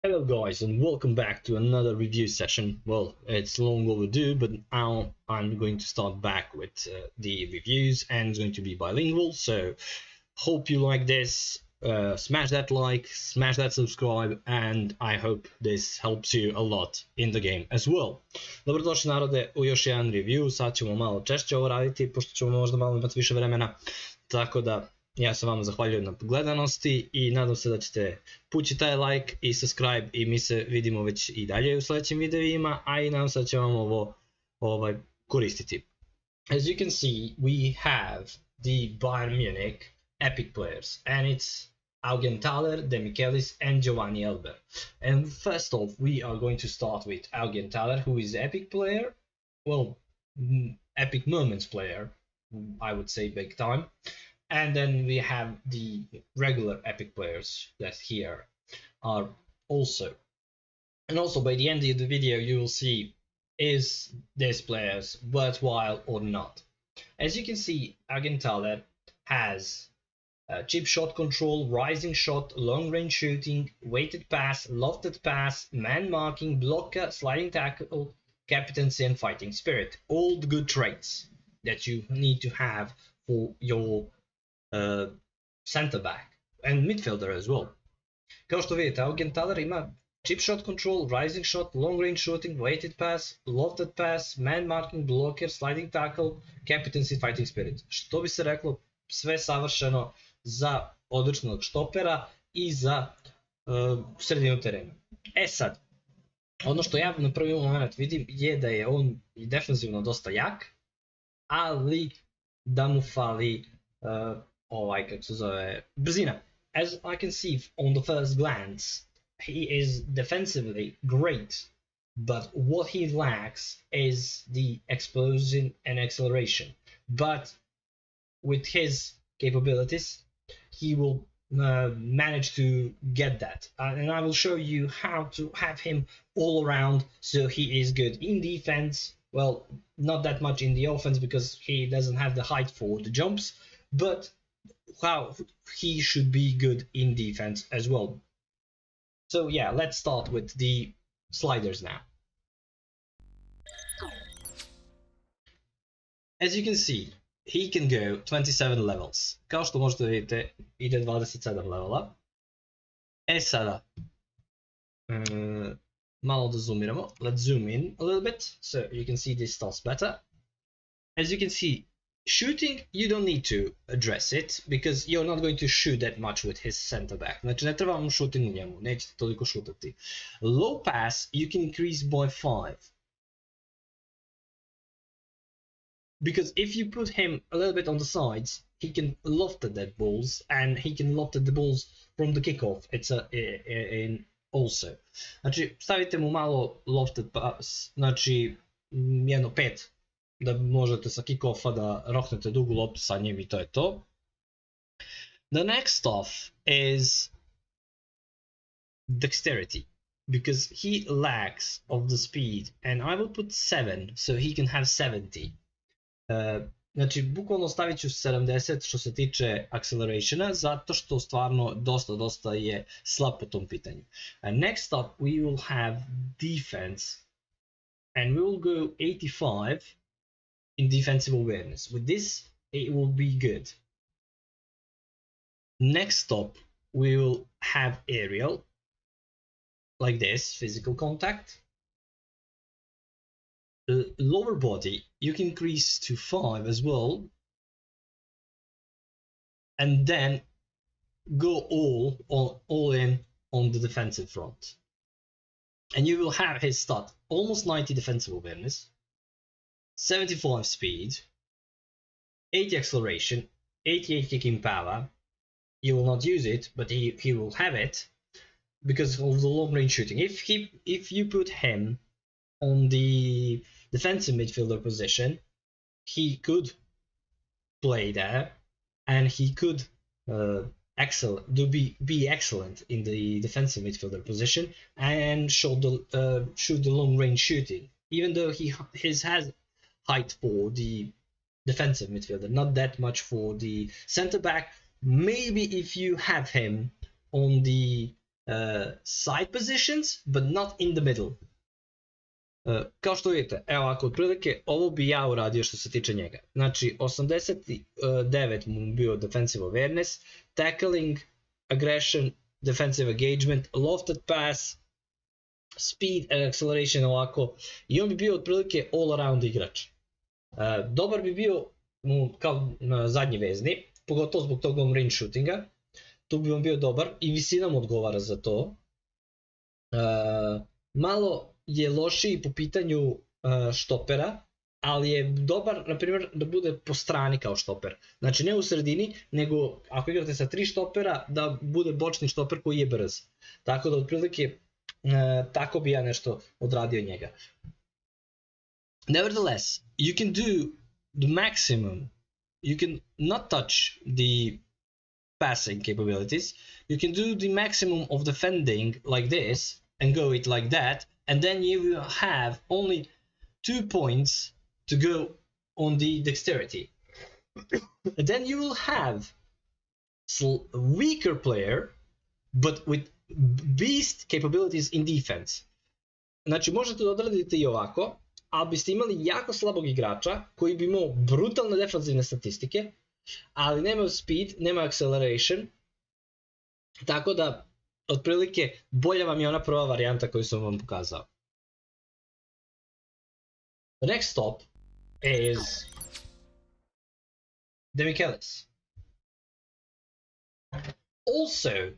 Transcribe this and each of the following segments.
Hello guys and welcome back to another review session. Well, it's long overdue, but now I'm going to start back with the reviews, and it's going to be bilingual, so hope you like this. Smash that like, smash that subscribe, and I hope this helps you a lot in the game as well. Dobrodošli narode u još jedan review. Sad ćemo malo češće ovo raditi, pošto ćemo možda malo imati više vremena, tako da ja se vama zahvaljujem na gledanosti i nadam se da ćete pući taj like i subscribe i mi se vidimo već i dalje u sljedećim videima, a i nadam se da će vam ovo koristiti. As you can see, we have the Bayer Munich Epic players, and it's Augenthaler, Demichelis and Giovanni Elber. And first off, we are going to start with Augenthaler, who is Epic player, well, Epic Moments player, I would say big time. And then we have the regular Epic players that here are also. And also by the end of the video you will see, is this players worthwhile or not. As you can see, Augenthaler has chip shot control, rising shot, long range shooting, weighted pass, lofted pass, man marking, blocker, sliding tackle, captaincy and fighting spirit. All the good traits that you need to have for your center back and midfielder as well. Kao što vidite, Augenthaler ima chip shot control, rising shot, long range shooting, weighted pass, lofted pass, man marking, blocker, sliding tackle, captaincy, fighting spirit. Što bi se reklo, sve savršeno za odličnog štopera i za sredinu terena. E sad, ono što ja na prvi moment vidim je da je on defensivno dosta jak, ali da mu fali kako se zove, brzina. As I can see on the first glance, he is defensively great, but what he lacks is the explosion and acceleration. But with his capabilities, he will manage to get that. And I will show you how to have him all around so he is good in defense. Well, not that much in the offense because he doesn't have the height for the jumps, but how he should be good in defense as well. So yeah, let's start with the sliders now. As you can see, he can go 27 levels. Kao što možete vidjeti, ide 27 levela. E sada, malo da zoomiramo. Let's zoom in a little bit so you can see this starts better. As you can see, shooting, you don't need to address it because you're not going to shoot that much with his center back. Znači ne treba vam shooting u njemu, nećete toliko šutati. Low pass you can increase by 5. Because if you put him a little bit on the sides, he can loft that balls, and he can loft the balls from the kickoff. It's also. Znači stavite mu malo lofted pass, znači jedno 5. Da možete sa kick-offa da rohnete dugu loptu sa njim i to je to. The next stuff is dexterity, because he lacks of the speed, and I will put 7 so he can have 70. Znači bukvalno stavit ću 70 što se tiče accelerationa, zato što stvarno dosta je slab po tom pitanju. Next up we will have defense, and we will go 85 in defensive awareness. With this, it will be good. Next up, we will have aerial, like this, physical contact. Lower body, you can increase to 5 as well. And then go all in on the defensive front. And you will have his stat, almost 90 defensive awareness, 75 speed, 80 acceleration, 88 kicking power. You will not use it, but he will have it because of the long range shooting. If you put him on the defensive midfielder position, he could play there, and he could be excellent in the defensive midfielder position and shoot the long range shooting. Even though he has height for the defensive midfielder, not that much for the center back. Maybe if you have him on the side positions, but not in the middle. Kao što vidite, evo ako otprilike ovo bi ja uradio što se tiče njega. Znači 89 mu bio defensive awareness, tackling, aggression, defensive engagement, lofted pass, speed and acceleration ovako. I on bi bio otprilike all around igrač. Dobar bi bio kao zadnji vezni, pogotovo zbog tog long range shootinga. Tu bi on bio dobar i visina mu odgovara za to. Malo je lošiji po pitanju štopera, ali je dobar, na primjer, da bude po strani kao štoper. Znači ne u sredini, nego ako igrate sa 3 štopera, da bude bočni štoper koji je brz. Tako da otprilike tako bi ja nešto odradio njega. Nevertheless, you can do the maximum. You can not touch the passing capabilities. You can do the maximum of defending like this and go it like that, and then you will have only 2 points to go on the dexterity. Then you will have a weaker player, but with beast capabilities in defense. Znači možete da odradite i ovako, ali biste imali jako slabog igrača koji bi imao brutalne defanzivne statistike, ali nema speed, nema acceleration, tako da otprilike bolja vam je ona prva varijanta koju sam vam pokazao. The next stop is Demichelis. Also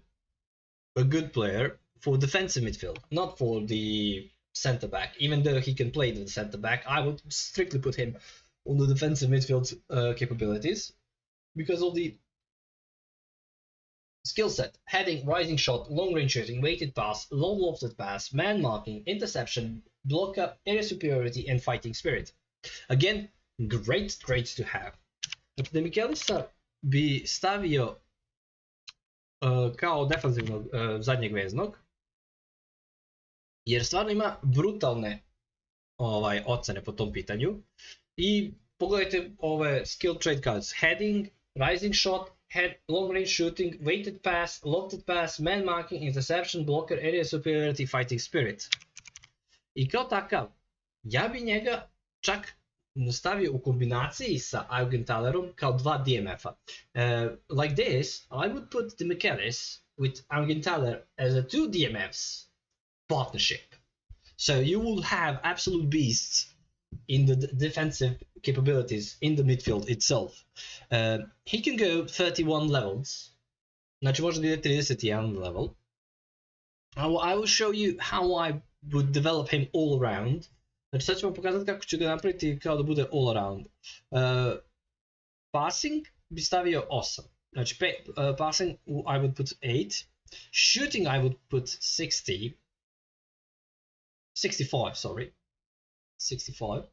a good player for defensive midfield, not for the center back. Even though he can play the center back, I would strictly put him on the defensive midfield capabilities because of the skill set: heading, rising shot, long range shooting, weighted pass, long lofted pass, man marking, interception, block up, area superiority, and fighting spirit. Again, great traits to have. Demichelisa bi stavio kao defanzivnog zadnjeg veznog, jer stvarno ima brutalne ocene po tom pitanju. I pogledajte ove skill trait cards: heading, rising shot, head, long range shooting, weighted pass, lofted pass, man marking, interception, blocker, area superiority, fighting spirit. I kao takav, ja bi njega čak stavio u kombinaciji sa Augentalerom kao 2 DMF-a. Like this, I would put Demichelis with Augentaler as a 2 DMFs partnership. So you will have absolute beasts in the defensive capabilities in the midfield itself. He can go 31 levels. Znači može da ide 31 level. I will show you how I would develop him all around. Znači sad ću vam pokazati kako ću ga napraviti kao da bude all around. Passing bi stavio 8. Znači passing I would put 8. Shooting I would put 65, sorry. 65.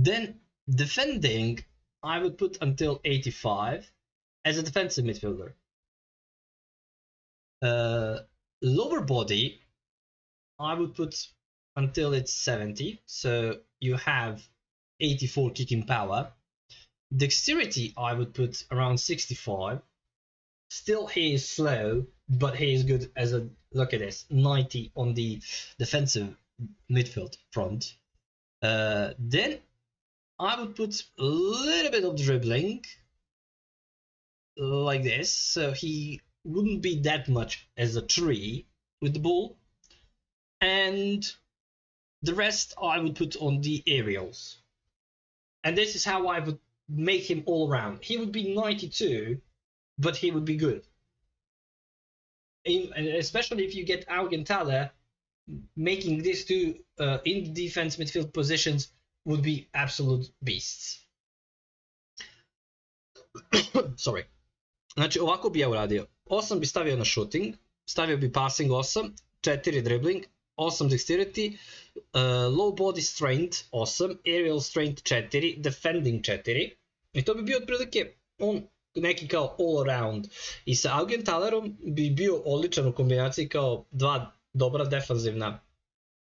Then defending I would put until 85 as a defensive midfielder. Lower body I would put until it's 70, so you have 84 kicking power. Dexterity I would put around 65. Still he is slow, but he is good as a, look at this, 90 on the defensive midfield front. Then I would put a little bit of dribbling like this, so he wouldn't be that much as a tree with the ball. And the rest I would put on the aerials. And this is how I would make him all around. He would be 92, but he would be good. And especially if you get Augenthaler, making these two in defense midfield positions would be absolute beasts. Sorry. Znači ovako bi ja uradio. 8 bi stavio na shooting, stavio bi passing 8, 4 dribbling, 8 dexterity, low body strength 8, aerial strength 4, defending 4. I to bi bio otprilike on neki kao all around. I sa Augentalerom bi bio odličan u kombinaciji kao 2 dobra defanzivna.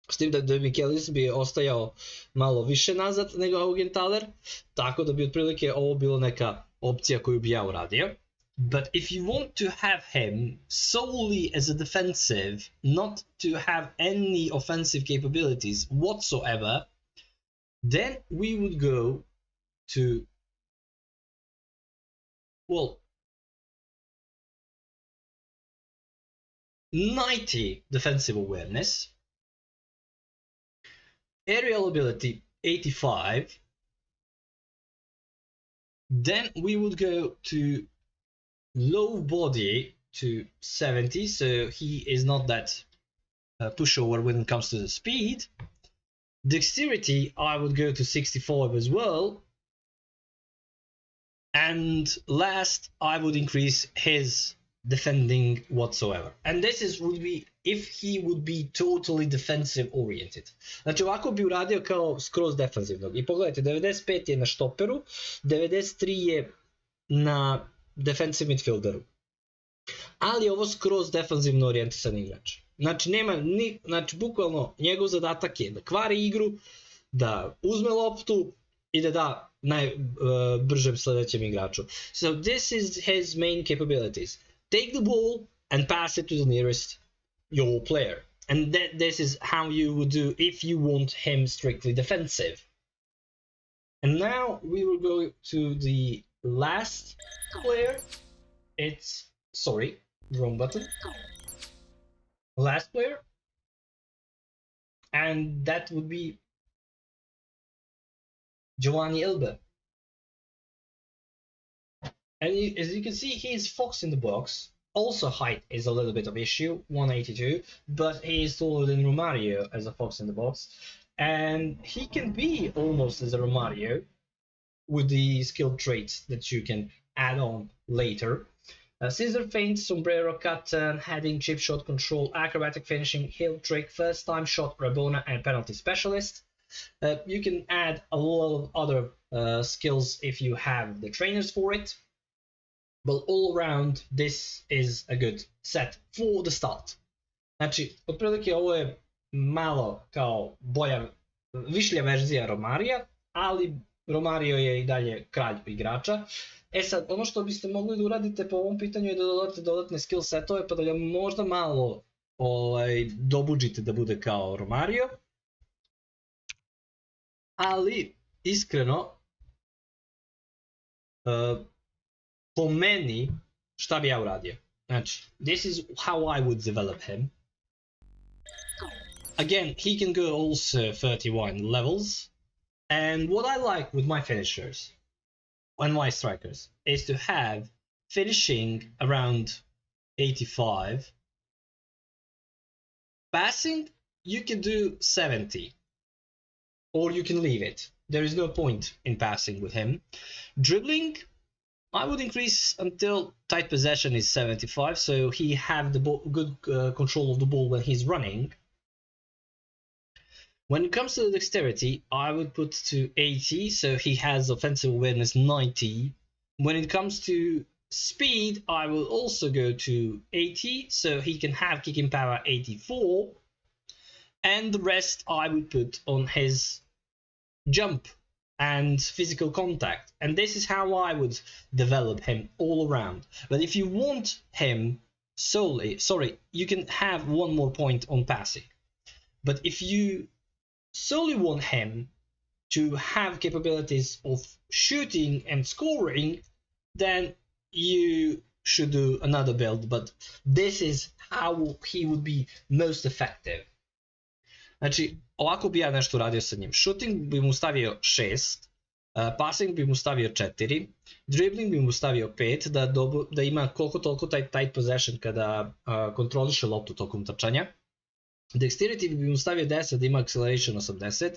S tim da Demichelis bi ostajao malo više nazad nego Augentaler, tako da bi otprilike ovo bilo neka opcija koju bi ja uradio. But if you want to have him solely as a defensive, not to have any offensive capabilities whatsoever, then we would go to, well, 90 defensive awareness, aerial ability 85, then we would go to low body to 70, so he is not that pushover when it comes to the speed. Dexterity, I would go to 65 as well. And last, I would increase his defending whatsoever. And this is would be if he would be totally defensive oriented. Znači ovako bi uradio kao skroz defensivnog. I pogledajte, 95 je na štoperu, 93 je na defensive midfielderu. Ali je ovo skroz defensivno orijentisan igrač. Znači, znači bukvalno njegov zadatak je da kvari igru, da uzme loptu i da da najbržem sledećem igraču. So this is his main capabilities. Take the ball and pass it to the nearest your player. And this is how you would do if you want him strictly defensive. And now we will go to the last player. It's, sorry, wrong button. Last player. And that would be Giovanni Elber. And as you can see, he is fox in the box. Also, height is a little bit of issue, 182, but he is taller than Romario as a fox in the box. And he can be almost as a Romario with the skill traits that you can add on later. Scissor feint, sombrero cut turn, heading, chip shot control, acrobatic finishing, heel trick, first time shot, Rabona, and penalty specialist. You can add a lot of other skills if you have the trainers for it. But all around, this is a good set for the start. Znači, otprilike ovo je malo kao višlja verzija Romarija, ali Romario je i dalje kralj igrača. E sad, ono što biste mogli da uradite po ovom pitanju je da dodate dodatne skill setove, pa da ga možda malo dobuđite da bude kao Romario. Ali, iskreno, po meni, šta bi ja uradio? Znači, this is how I would develop him. Again, he can go also 31 levels. And what I like with my finishers and my strikers is to have finishing around 85. Passing, you can do 70. Or you can leave it. There is no point in passing with him. Dribbling, I would increase until tight possession is 75, so he have the good control of the ball when he's running. When it comes to the dexterity, I would put to 80, so he has offensive awareness 90. When it comes to speed, I will also go to 80, so he can have kicking power 84. And the rest I would put on his jump and physical contact. And this is how I would develop him all around. But if you want him solely, you can have one more point on passing. But if you solely want him to have capabilities of shooting and scoring, then you should do another build. But this is how he would be most effective. Znači, ovako bi ja nešto uradio sa njim. Shooting bi mu stavio 6, passing bi mu stavio 4, dribbling bi mu stavio 5, da ima koliko toliko taj tight possession kada kontroliše loptu tokom trčanja. Dexterity bi mu stavio 10 da ima acceleration 80,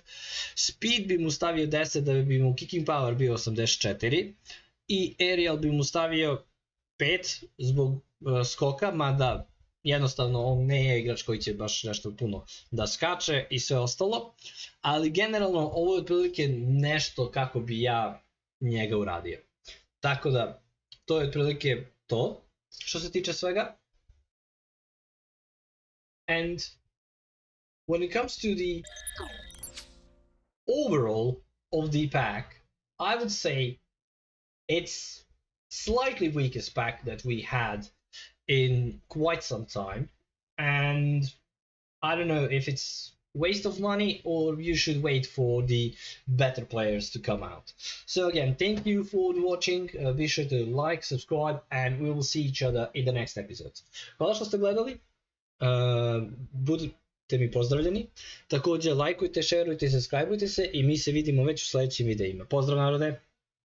speed bi mu stavio 10 da bi mu kicking power bio 84 i aerial bi mu stavio 5 zbog skoka, mada jednostavno on ne je igrač koji će baš nešto puno da skače i sve ostalo, ali generalno ovo je otprilike nešto kako bi ja njega uradio. Tako da, to je otprilike to što se tiče svega. And when it comes to the overall of the pack, I would say it's slightly weakest pack that we had in quite some time, and I don't know if it's waste of money or you should wait for the better players to come out. So again, thank you for watching, be sure to like, subscribe, and we will see each other in the next episode. Hvala što ste gledali, budite mi pozdravljeni, također lajkujte, šerujte, subscribeujte se i mi se vidimo već u sljedećim videima. Pozdrav narode!